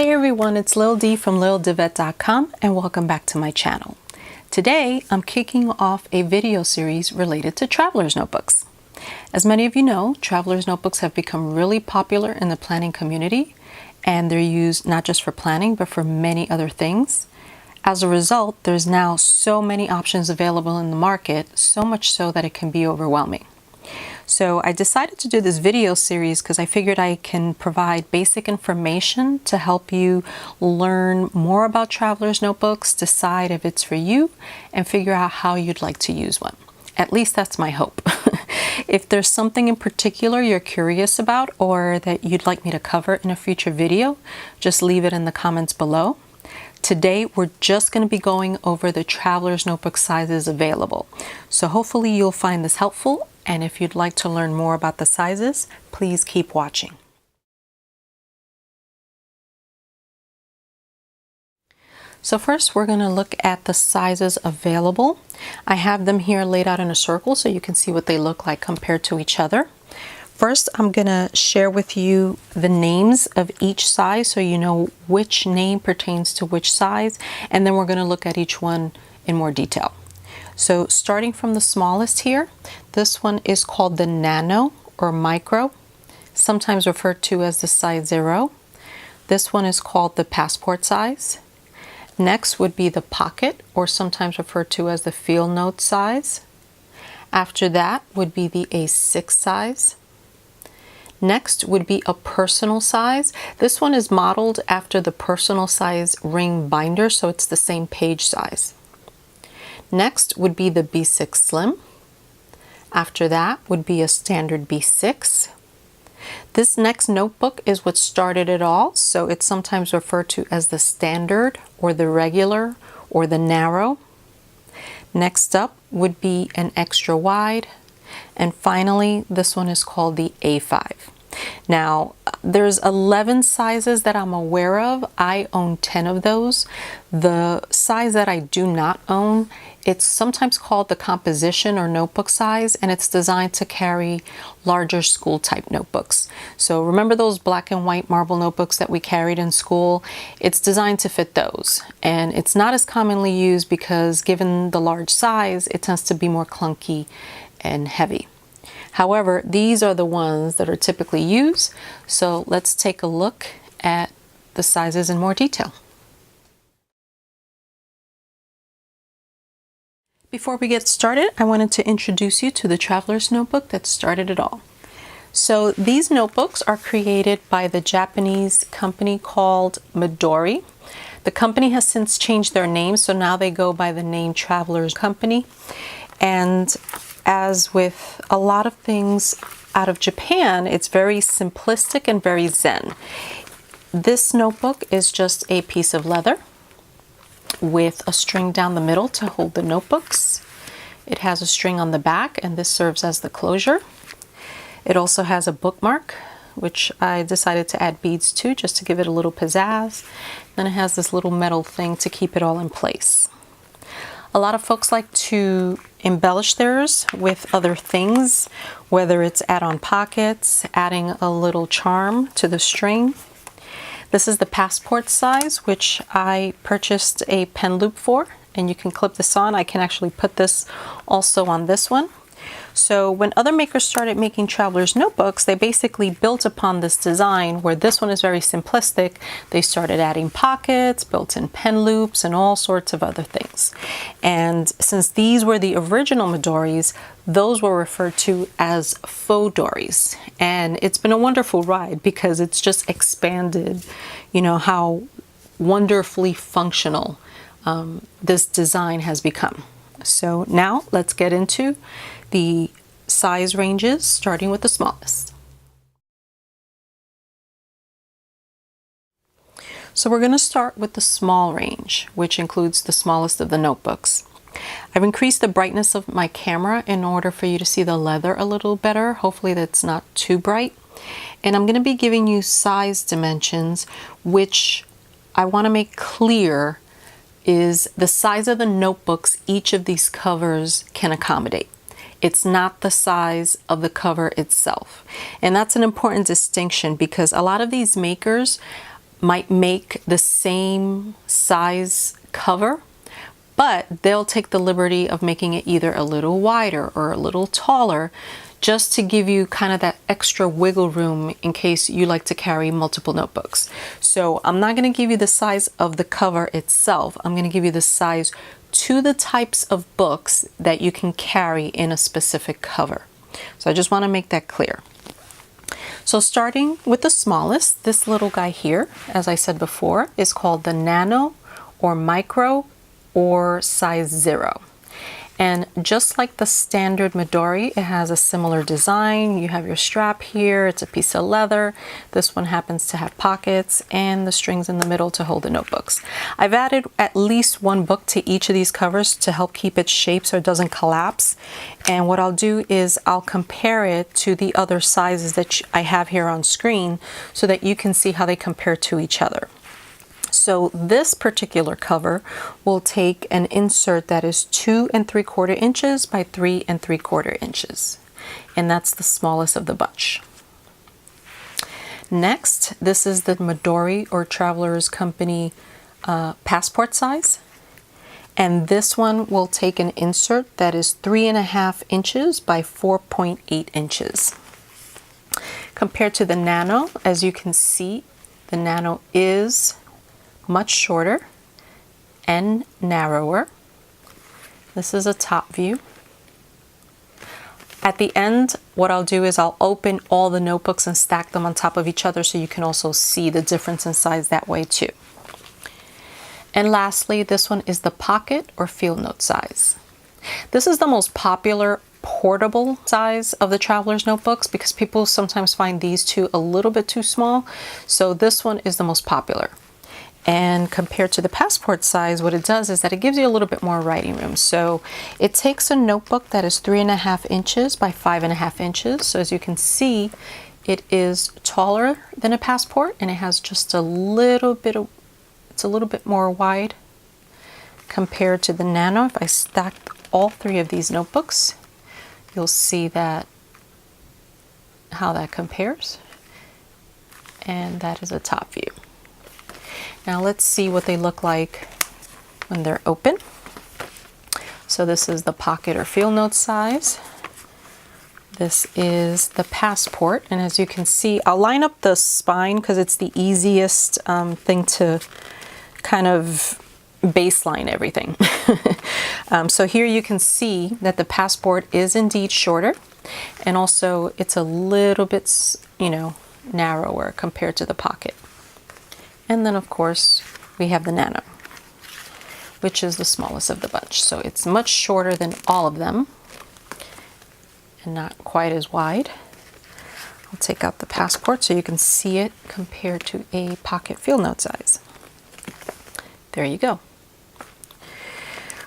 Hey everyone, it's Lil D from LilDivette.com and welcome back to my channel. Today I'm kicking off a video series related to traveler's notebooks. As many of you know, traveler's notebooks have become really popular in the planning community, and they're used not just for planning but for many other things. As a result, there's now so many options available in the market, so much so that it can be overwhelming. So I decided to do this video series because I figured I can provide basic information to help you learn more about traveler's notebooks, decide if it's for you, and figure out how you'd like to use one. At least that's my hope. If there's something in particular you're curious about or that you'd like me to cover in a future video, just leave it in the comments below. Today, we're just going to be going over the traveler's notebook sizes available. So hopefully you'll find this helpful. And if you'd like to learn more about the sizes, please keep watching. So first, we're going to look at the sizes available. I have them here laid out in a circle so you can see what they look like compared to each other. First, I'm going to share with you the names of each size so you know which name pertains to which size, and then we're going to look at each one in more detail. So starting from the smallest here, this one is called the Nano or Micro, sometimes referred to as the size 0. This one is called the Passport size. Next would be the Pocket, or sometimes referred to as the Field Note size. After that would be the A6 size. Next would be a personal size. This one is modeled after the personal size ring binder, so it's the same page size. Next would be the B6 Slim. After that would be a standard B6. This next notebook is what started it all, so it's sometimes referred to as the standard or the regular or the narrow. Next up would be an extra wide. And finally, this one is called the A5. Now, there's 11 sizes that I'm aware of. I own 10 of those. The size that I do not own, it's sometimes called the composition or notebook size, and it's designed to carry larger school type notebooks. So remember those black and white marble notebooks that we carried in school? It's designed to fit those, and it's not as commonly used because given the large size, it tends to be more clunky and heavy. However, these are the ones that are typically used, so let's take a look at the sizes in more detail. Before we get started, I wanted to introduce you to the traveler's notebook that started it all. So these notebooks are created by the Japanese company called Midori. The company has since changed their name, so now they go by the name Traveler's Company. And as with a lot of things out of Japan, it's very simplistic and very zen. This notebook is just a piece of leather with a string down the middle to hold the notebooks. It has a string on the back, and this serves as the closure. It also has a bookmark, which I decided to add beads to just to give it a little pizzazz. Then it has this little metal thing to keep it all in place. A lot of folks like to embellish theirs with other things, whether it's add-on pockets, adding a little charm to the string. This is the Passport size, which I purchased a pen loop for, and you can clip this on. I can actually put this also on this one. So when other makers started making traveler's notebooks, they basically built upon this design where this one is very simplistic. They started adding pockets, built-in pen loops, and all sorts of other things. And since these were the original Midoris, those were referred to as faux dories. And it's been a wonderful ride because it's just expanded, you know, how wonderfully functional this design has become. So now let's get into the size ranges, starting with the smallest. So we're going to start with the small range, which includes the smallest of the notebooks. I've increased the brightness of my camera in order for you to see the leather a little better. Hopefully that's not too bright. And I'm going to be giving you size dimensions, which I want to make clear is the size of the notebooks each of these covers can accommodate. It's not the size of the cover itself. And that's an important distinction because a lot of these makers might make the same size cover, but they'll take the liberty of making it either a little wider or a little taller, just to give you kind of that extra wiggle room in case you like to carry multiple notebooks. So I'm not going to give you the size of the cover itself. I'm going to give you the size to the types of books that you can carry in a specific cover. So I just want to make that clear. So starting with the smallest, this little guy here, as I said before, is called the Nano or Micro or size 0. And just like the standard Midori, it has a similar design. You have your strap here, it's a piece of leather. This one happens to have pockets and the strings in the middle to hold the notebooks. I've added at least one book to each of these covers to help keep its shape so it doesn't collapse. And what I'll do is I'll compare it to the other sizes that I have here on screen so that you can see how they compare to each other. So this particular cover will take an insert that is 2 3/4 inches by 3 3/4 inches. And that's the smallest of the bunch. Next, this is the Midori or Travelers Company passport size. And this one will take an insert that is 3.5 inches by 4.8 inches. Compared to the Nano, as you can see, the Nano is much shorter and narrower. This is a top view. At the end, what I'll do is I'll open all the notebooks and stack them on top of each other so you can also see the difference in size that way too. And lastly, this one is the pocket or field note size. This is the most popular portable size of the traveler's notebooks because people sometimes find these two a little bit too small. So this one is the most popular. And compared to the passport size, what it does is that it gives you a little bit more writing room. So it takes a notebook that is 3.5 inches by 5.5 inches. So as you can see, it is taller than a passport and it has just a little bit of, it's a little bit more wide compared to the Nano. If I stack all three of these notebooks, you'll see that how that compares. And that is a top view. Now let's see what they look like when they're open. So this is the pocket or field note size. This is the passport, and as you can see, I'll line up the spine because it's the easiest thing to kind of baseline everything. So here you can see that the passport is indeed shorter, and also it's a little bit, narrower compared to the pocket. And then of course we have the Nano, which is the smallest of the bunch. So it's much shorter than all of them and not quite as wide. I'll take out the passport so you can see it compared to a pocket field note size. There you go.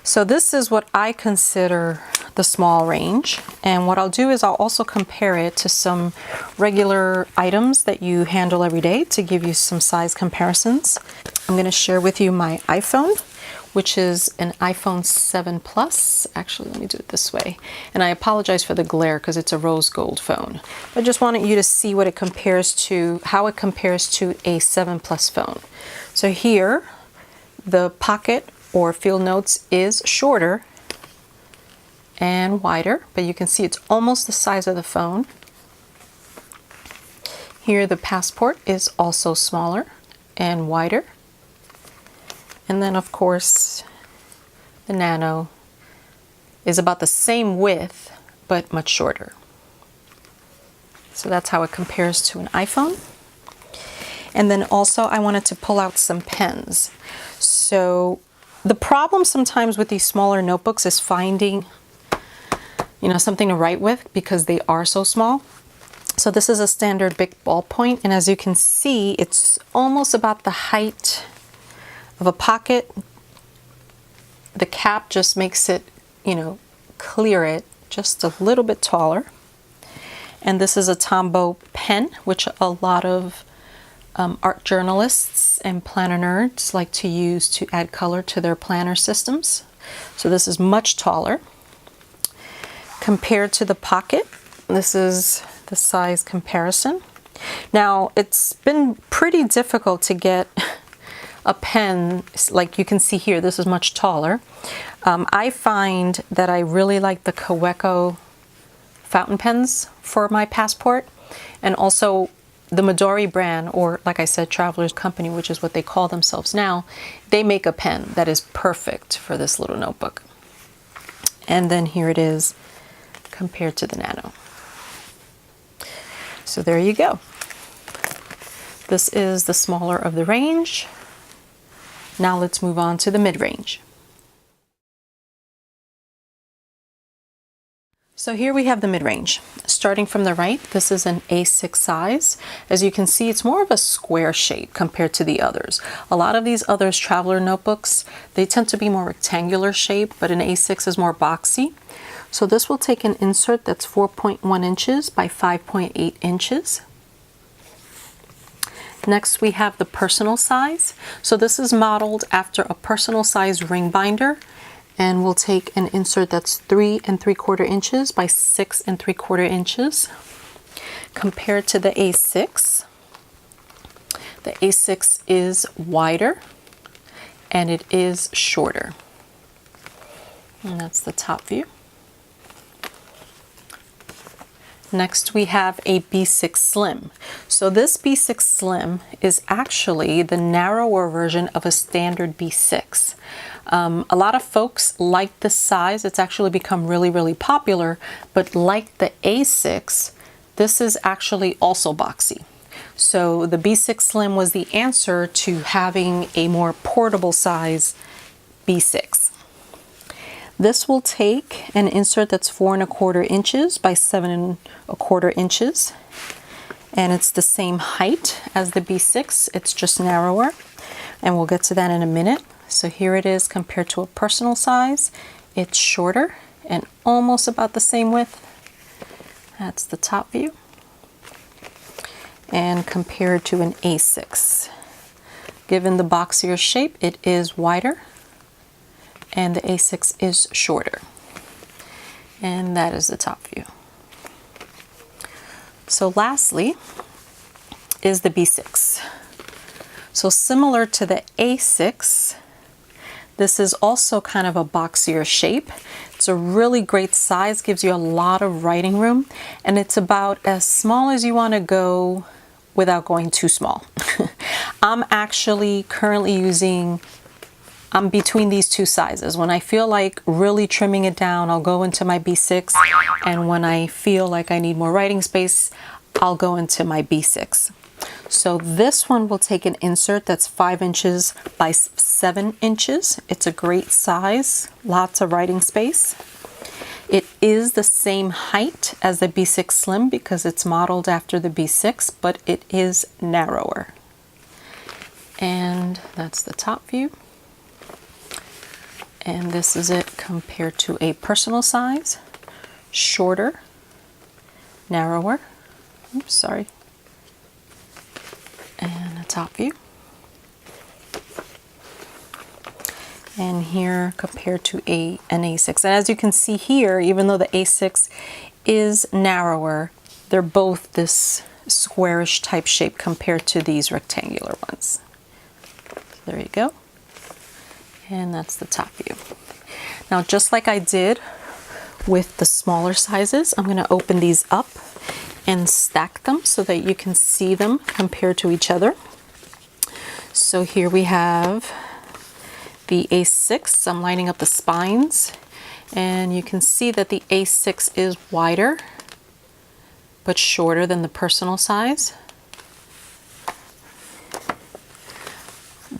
So this is what I consider the small range, and what I'll do is I'll also compare it to some regular items that you handle every day to give you some size comparisons. I'm going to share with you my iPhone, which is an iPhone 7 Plus. Actually, let me do it this way. And I apologize for the glare because it's a rose gold phone. I just wanted you to see what it compares to, how it compares to a 7 Plus phone. So here, the pocket or field notes is shorter and wider, but you can see it's almost the size of the phone. Here the passport is also smaller and wider. And then of course the Nano is about the same width but much shorter. So that's how it compares to an iPhone. And then also I wanted to pull out some pens. So the problem sometimes with these smaller notebooks is finding something to write with because they are so small. So this is a standard big ballpoint, and as you can see, it's almost about the height of a pocket. The cap just makes it, clear it just a little bit taller. And this is a Tombow pen, which a lot of art journalists and planner nerds like to use to add color to their planner systems. So this is much taller. Compared to the pocket, this is the size comparison. Now, it's been pretty difficult to get a pen, like you can see here, this is much taller. I find that I really like the Kaweco fountain pens for my Passport, and also the Midori brand, or like I said, Traveler's Company, which is what they call themselves now. They make a pen that is perfect for this little notebook. And then here it is compared to the Nano. So there you go. This is the smaller of the range. Now let's move on to the mid-range. So here we have the mid-range. Starting from the right, this is an A6 size. As you can see, it's more of a square shape compared to the others. A lot of these others traveler notebooks, they tend to be more rectangular shape, but an A6 is more boxy. So this will take an insert that's 4.1 inches by 5.8 inches. Next, we have the personal size. So this is modeled after a personal size ring binder, and we'll take an insert that's 3 3/4 inches by 6 3/4 inches. Compared to the A6, the A6 is wider and it is shorter. And that's the top view. Next, we have a B6 Slim. So this B6 Slim is actually the narrower version of a standard B6. A lot of folks like this size. It's actually become really, really popular, but like the A6, this is actually also boxy. So the B6 Slim was the answer to having a more portable size B6. This will take an insert that's 4 1/4 inches by 7 1/4 inches. And it's the same height as the B6, it's just narrower. And we'll get to that in a minute. So here it is compared to a personal size. It's shorter and almost about the same width. That's the top view. And compared to an A6. Given the boxier shape, it is wider, and the A6 is shorter. And that is the top view. So lastly is the B6. So similar to the A6, this is also kind of a boxier shape. It's a really great size, gives you a lot of writing room, and it's about as small as you want to go without going too small. I'm actually currently using, I'm between these two sizes. When I feel like really trimming it down, I'll go into my B6, and when I feel like I need more writing space, I'll go into my B6. So this one will take an insert that's 5 inches by 7 inches. It's a great size, lots of writing space. It is the same height as the B6 Slim because it's modeled after the B6, but it is narrower. And that's the top view. And this is it compared to a personal size, shorter, narrower. Oops, sorry. And a top view. And here compared to an A6. And as you can see here, even though the A6 is narrower, they're both this squarish type shape compared to these rectangular ones. So there you go. And that's the top view. Now, just like I did with the smaller sizes, I'm going to open these up and stack them so that you can see them compared to each other. So here we have the A6. I'm lining up the spines, and you can see that the A6 is wider but shorter than the personal size.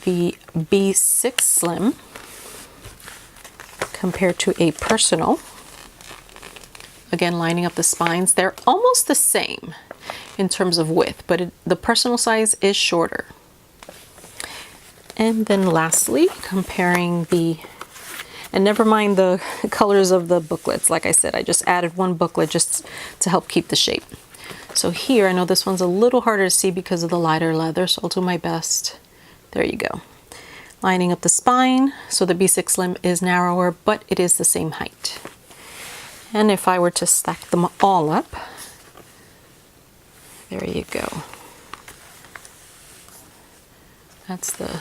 The B6 Slim compared to a personal, again lining up the spines, they're almost the same in terms of width, but the personal size is shorter. And then lastly, comparing the, and never mind the colors of the booklets. Like I said, I just added one booklet just to help keep the shape. So here, I know this one's a little harder to see because of the lighter leather, so I'll do my best. There you go. Lining up the spine, so the B6 Slim is narrower, but it is the same height. And if I were to stack them all up, There you go. That's the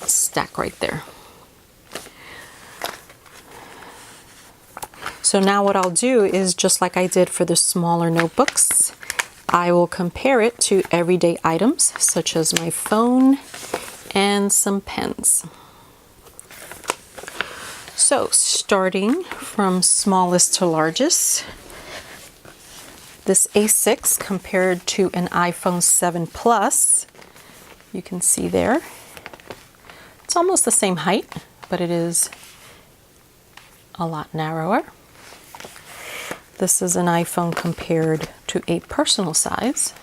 stack right there. So now what I'll do is, just like I did for the smaller notebooks, I will compare it to everyday items such as my phone and some pens. So starting from smallest to largest, this A6 compared to an iPhone 7 Plus, you can see there, it's almost the same height, but it is a lot narrower. This is an iPhone compared to a personal size.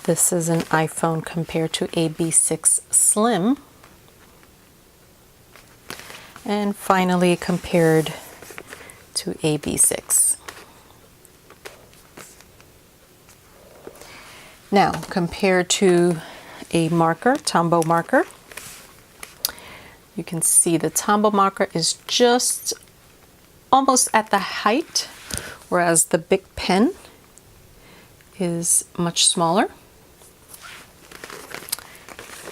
This is an iPhone compared to a B6 Slim. And finally compared to a B6. Now compared to a marker, Tombow marker, you can see the Tombow marker is just almost at the height, whereas the Bic pen is much smaller.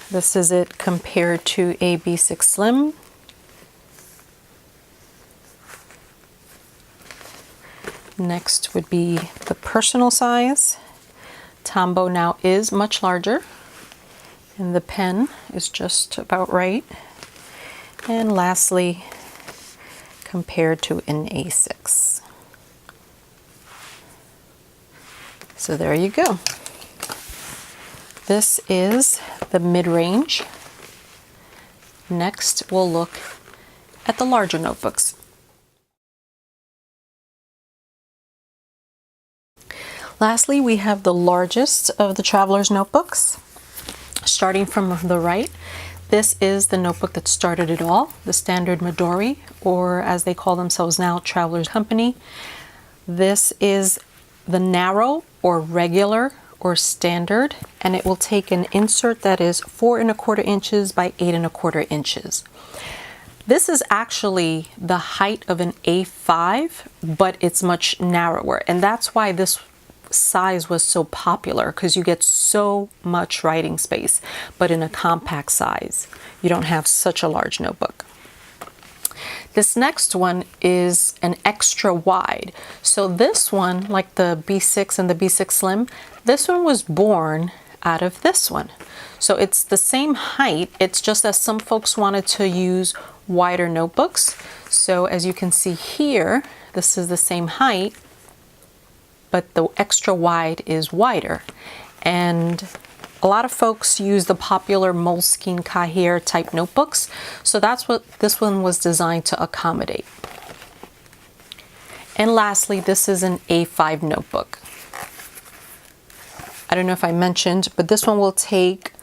This is it compared to a B6 Slim. Next would be the personal size. Tombow now is much larger, and the pen is just about right. And lastly, compared to an A6. So there you go. This is the mid-range. Next, we'll look at the larger notebooks. Lastly, we have the largest of the traveler's notebooks. Starting from the right, this is the notebook that started it all, the standard Midori, or as they call themselves now, Traveler's Company. This is the narrow or regular or standard, and it will take an insert that is 4 1/4 inches by 8 1/4 inches. This is actually the height of an A5, but it's much narrower, and that's why this size was so popular, because you get so much writing space, but in a compact size. You don't have such a large notebook. This next one is an extra wide. So this one, like the B6 and the B6 Slim, this one was born out of this one. So it's the same height, it's just that some folks wanted to use wider notebooks. So as you can see here, this is the same height, but the extra wide is wider. And a lot of folks use the popular Moleskine Cahier type notebooks, so that's what this one was designed to accommodate. And lastly, this is an A5 notebook. I don't know if I mentioned, but this one will take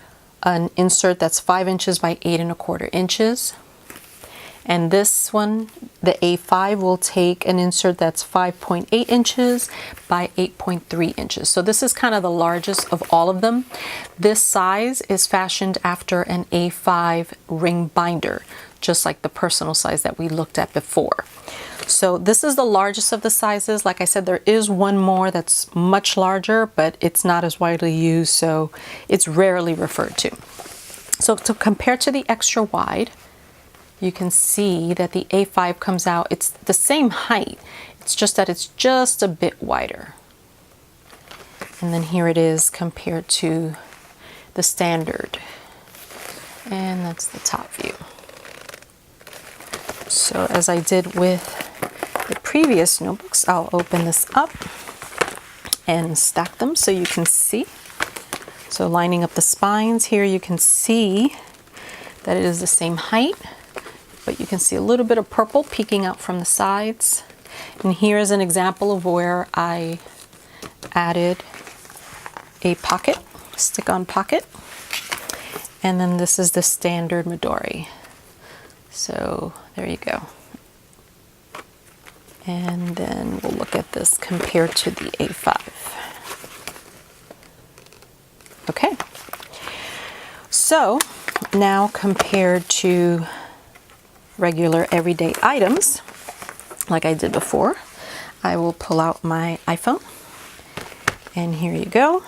an insert that's 5 inches by 8 1/4 inches. And this one, the A5, will take an insert that's 5.8 inches by 8.3 inches. So this is kind of the largest of all of them. This size is fashioned after an A5 ring binder, just like the personal size that we looked at before. So this is the largest of the sizes. Like I said, there is one more that's much larger, but it's not as widely used, so it's rarely referred to. So to compare to the extra wide, you can see that the A5 comes out, it's the same height, it's just that it's just a bit wider. And then here it is compared to the standard. And that's the top view. So as I did with the previous notebooks, I'll open this up and stack them so you can see. So lining up the spines here, you can see that it is the same height, but you can see a little bit of purple peeking out from the sides. And here is an example of where I added a pocket, stick-on pocket. And then this is the standard Midori. So there you go. And then we'll look at this compared to the A5. Okay. So now compared to regular everyday items, like I did before, I will pull out my iPhone, and here you go.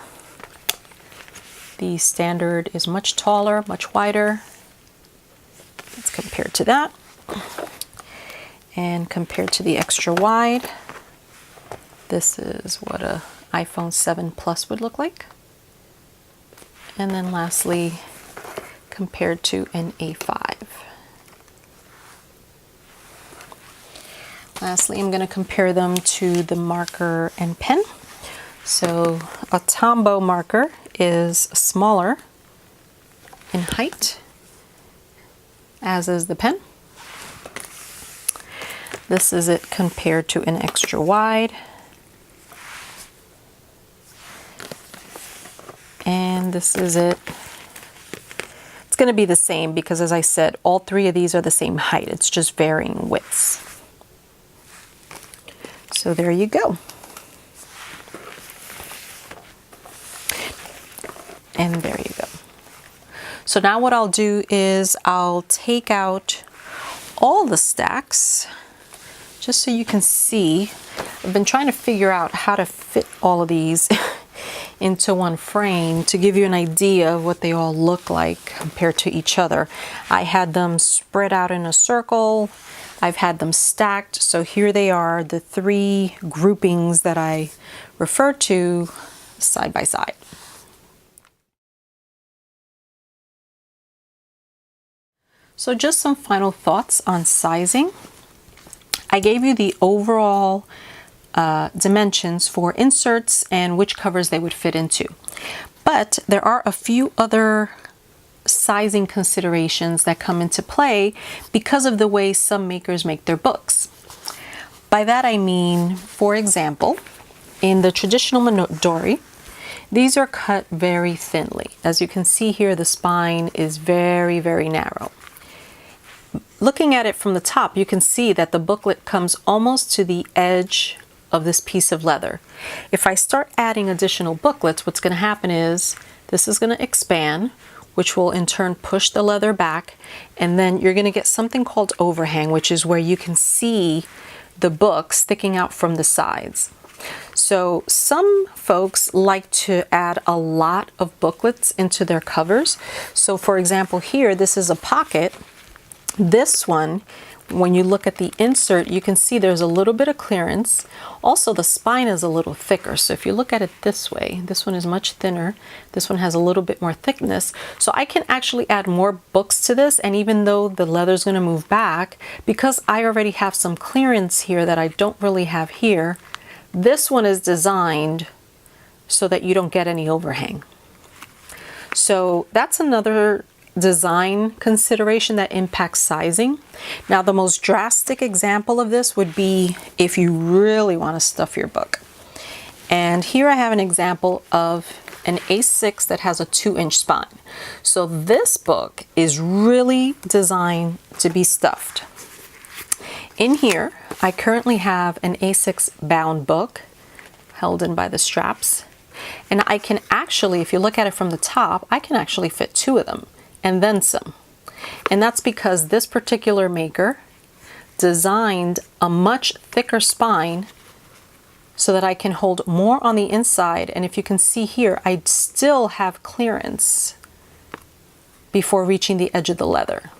The standard is much taller, much wider. Let's compare to that. And compared to the extra wide, this is what a iPhone 7 Plus would look like. And then lastly, compared to an A5. Lastly, I'm going to compare them to the marker and pen. So a Tombow marker is smaller in height, as is the pen. This is it compared to an extra wide. And this is it. It's going to be the same because, as I said, all three of these are the same height. It's just varying widths. So there you go. And there you go. So now what I'll do is I'll take out all the stacks just so you can see. I've been trying to figure out how to fit all of these into one frame to give you an idea of what they all look like compared to each other. I had them spread out in a circle. I've had them stacked. So here they are, the three groupings that I refer to side by side. So just some final thoughts on sizing. I gave you the overall dimensions for inserts and which covers they would fit into. But there are a few other sizing considerations that come into play because of the way some makers make their books. By that I mean, for example, in the traditional Midori, these are cut very thinly. As you can see here, the spine is very, very narrow. Looking at it from the top, you can see that the booklet comes almost to the edge of this piece of leather. If I start adding additional booklets, what's going to happen is this is going to expand, which will in turn push the leather back, and then you're going to get something called overhang, which is where you can see the book sticking out from the sides. So some folks like to add a lot of booklets into their covers. So for example, here, this is a pocket. This one, when you look at the insert, you can see there's a little bit of clearance. Also, the spine is a little thicker. So if you look at it this way, this one is much thinner. This one has a little bit more thickness. So I can actually add more books to this. And even though the leather is going to move back, because I already have some clearance here that I don't really have here, this one is designed so that you don't get any overhang. So that's another design consideration that impacts sizing. Now, the most drastic example of this would be if you really want to stuff your book. And here I have an example of an A6 that has a 2-inch spine. So this book is really designed to be stuffed. In here, I currently have an A6 bound book held in by the straps. And I can actually, if you look at it from the top, I can actually fit 2 of them. And then some. And that's because this particular maker designed a much thicker spine so that I can hold more on the inside. And if you can see here, I still have clearance before reaching the edge of the leather,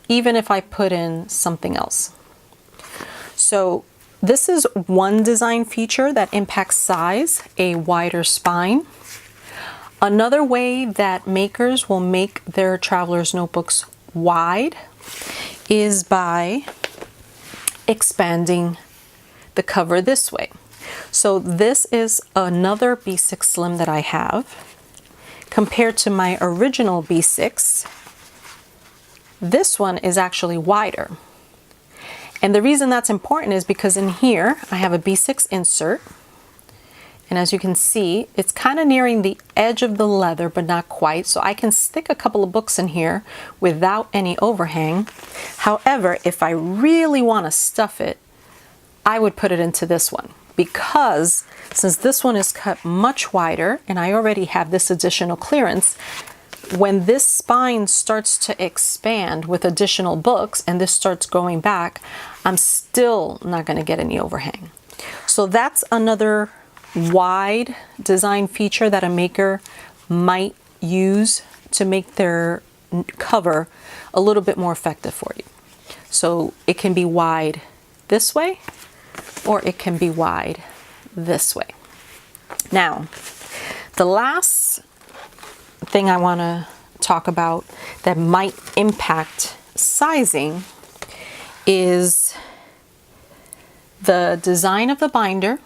even if I put in something else. So this is one design feature that impacts size, a wider spine. Another way that makers will make their traveler's notebooks wide is by expanding the cover this way. So this is another B6 Slim that I have. Compared to my original B6, this one is actually wider. And the reason that's important is because in here I have a B6 insert. And as you can see, it's kind of nearing the edge of the leather, but not quite. So I can stick a couple of books in here without any overhang. However, if I really want to stuff it, I would put it into this one, because since this one is cut much wider and I already have this additional clearance, when this spine starts to expand with additional books and this starts going back, I'm still not going to get any overhang. So that's another wide design feature that a maker might use to make their cover a little bit more effective for you. So it can be wide this way, or it can be wide this way. Now, the last thing I want to talk about that might impact sizing is the design of the binder,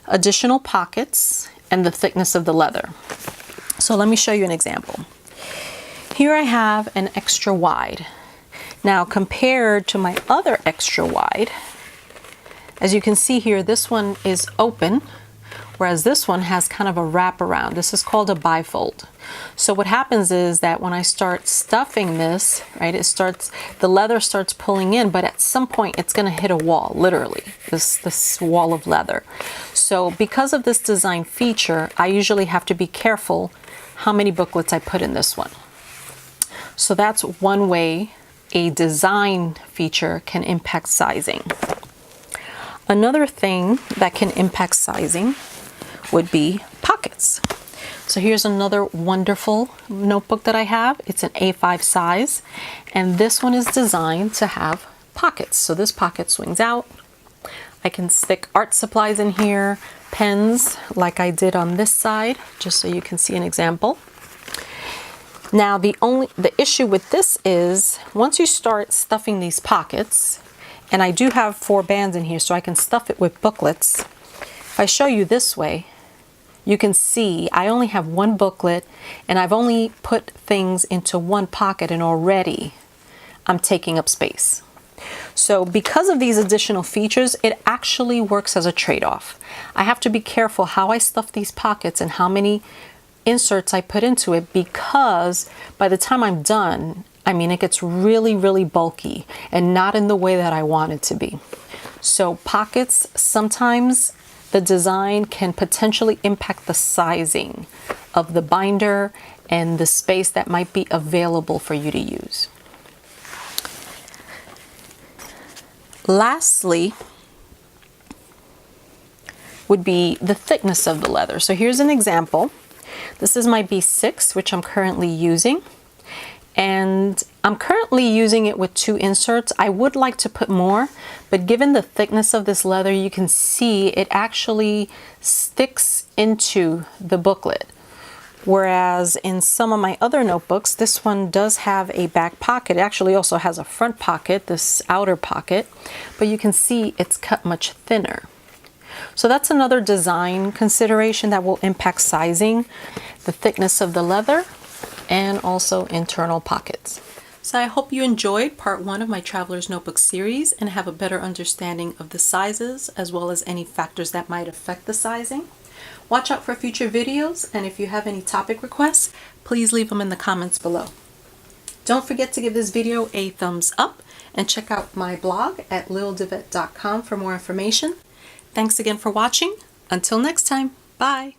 additional pockets, and the thickness of the leather. So let me show you an example. Here I have an extra wide. Now compared to my other extra wide, as you can see here, this one is open, whereas this one has kind of a wraparound. This is called a bifold. So what happens is that when I start stuffing this, right, the leather starts pulling in, but at some point it's going to hit a wall, literally, this wall of leather. So because of this design feature, I usually have to be careful how many booklets I put in this one. So that's one way a design feature can impact sizing. Another thing that can impact sizing would be pockets. So here's another wonderful notebook that I have. It's an A5 size, and this one is designed to have pockets. So this pocket swings out. I can stick art supplies in here, pens like I did on this side, just so you can see an example. Now the issue with this is once you start stuffing these pockets, and I do have 4 bands in here so I can stuff it with booklets. If I show you this way, you can see I only have 1 booklet and I've only put things into 1 pocket, and already I'm taking up space. So because of these additional features, it actually works as a trade-off. I have to be careful how I stuff these pockets and how many inserts I put into it, because by the time I'm done, I mean, it gets really, really bulky and not in the way that I want it to be. So pockets, sometimes the design can potentially impact the sizing of the binder and the space that might be available for you to use. Lastly, would be the thickness of the leather. So here's an example. This is my B6, which I'm currently using. And I'm currently using it with 2 inserts. I would like to put more, but given the thickness of this leather, you can see it actually sticks into the booklet. Whereas in some of my other notebooks, this one does have a back pocket. It actually also has a front pocket, this outer pocket, but you can see it's cut much thinner. So that's another design consideration that will impact sizing, the thickness of the leather, and also internal pockets. So I hope you enjoyed part 1 of my Traveler's Notebook series and have a better understanding of the sizes as well as any factors that might affect the sizing. Watch out for future videos, and if you have any topic requests, please leave them in the comments below. Don't forget to give this video a thumbs up and check out my blog at lildevette.com for more information. Thanks again for watching. Until next time, bye.